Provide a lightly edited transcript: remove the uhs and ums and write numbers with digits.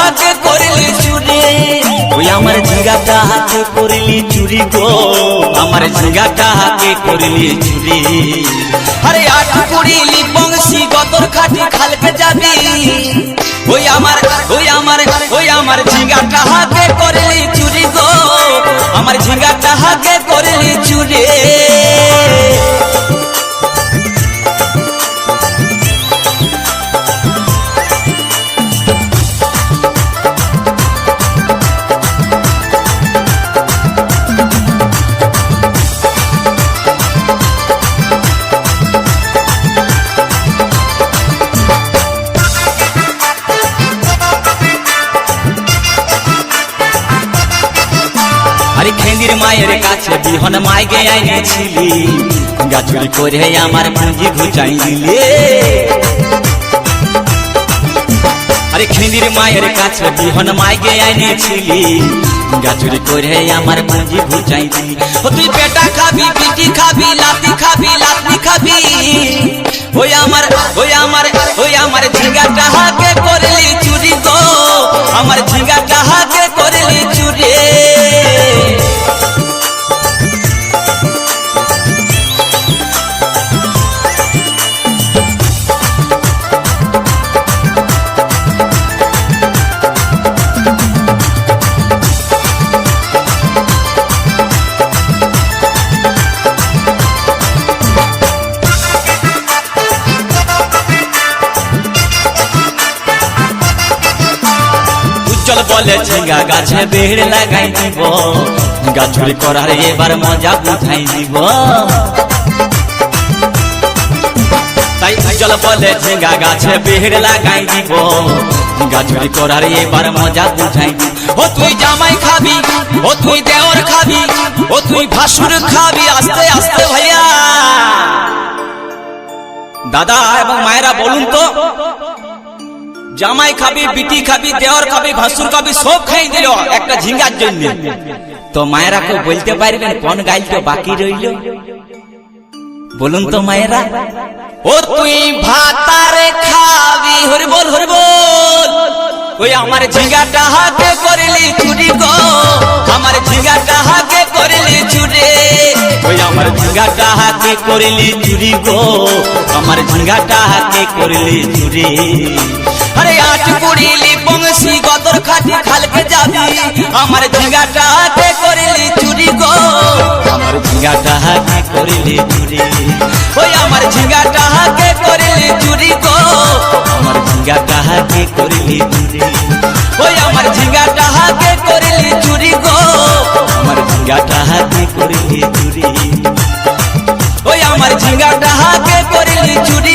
হাতে করলি চুরি ওই আমার ঝিঙ্গাটা হাতে করলি চুরি গো আমার ঝিঙ্গাটা হাতে করলি চুরি আরে আট কুড়িলি বংশী গতর খাটি খালকে যাবি ওই আমার ঝিঙ্গাটা হাতে করলি চুরি গো আমার ঝিঙ্গাটা হাতে করলি চুরি আরে খেন্দির মায়ের কাছে বিহন মাইগে আইনেছিলি গাছুরি করে আমার পুঁজি ঘুচাই দিলে আরে খেন্দির মায়ের কাছে বিহন মাইগে আইনেছিলি গাছুরি করে আমার পুঁজি ঘুচাই দিলি ও তুই পেটা খাবি পিটি খাবি লাতি খাবি লাতি খাবি ওই আমার ঝিঙ্গাটা হাতে করলি চুরি গো আমার ঝিঙ্গাটা হাতে করলি চুরি চল বলে ঝিঙ্গা গাছে বেড় লাগাই দিব গাছুরি করার এবার মজা বুঝাই দিব তাই চল বলে ঝিঙ্গা গাছে বেড় লাগাই দিব গাছুরি করার এবার মজা বুঝাই দিব ও তুই জামাই খাবি ও তুই দেওর খাবি ও তুই ভাসুর খাবি আস্তে আস্তে ভাইয়া দাদা এবং মায়েরা বলুন তো জামাই খাবি বিটি খাবি দেওর খাবি ভাসুর খাবি সব খাই দিল একটা ঝিঙ্গার জন্য তো মায়েরা কেউ বলতে পারবেন কোন গাইলটা বাকি রইল বলুন তো মায়েরা ও তুই ভাতারে খাবি হরি বল ওই আমার ঝিঙ্গাটা হাতে করলি চুরি গো আমার ঝিঙ্গাটা হাতে করলি চুরি ওই আমার ঝিঙ্গাটা হাতে করলি চুরি গো আমার ঝিঙ্গাটা হাতে করলি চুরি আরে আট কুড়িলি বংশী গতর খাটি খালকে যাবি আমার ঝিঙ্গাটা হাতে করলি চুরি গো আমার ঝিঙ্গাটা হাতে করলি চুরি ওই আমার ঝিঙ্গাটা হাতে করলি চুরি গো আমার ঝিঙ্গাটা হাতে করলি চুরি ওই আমার ঝিঙ্গাটা হাতে করলি চুরি গো আমার ঝিঙ্গাটা হাতে করলি চুরি ওই আমার ঝিঙ্গাটা হাতে করলি চুরি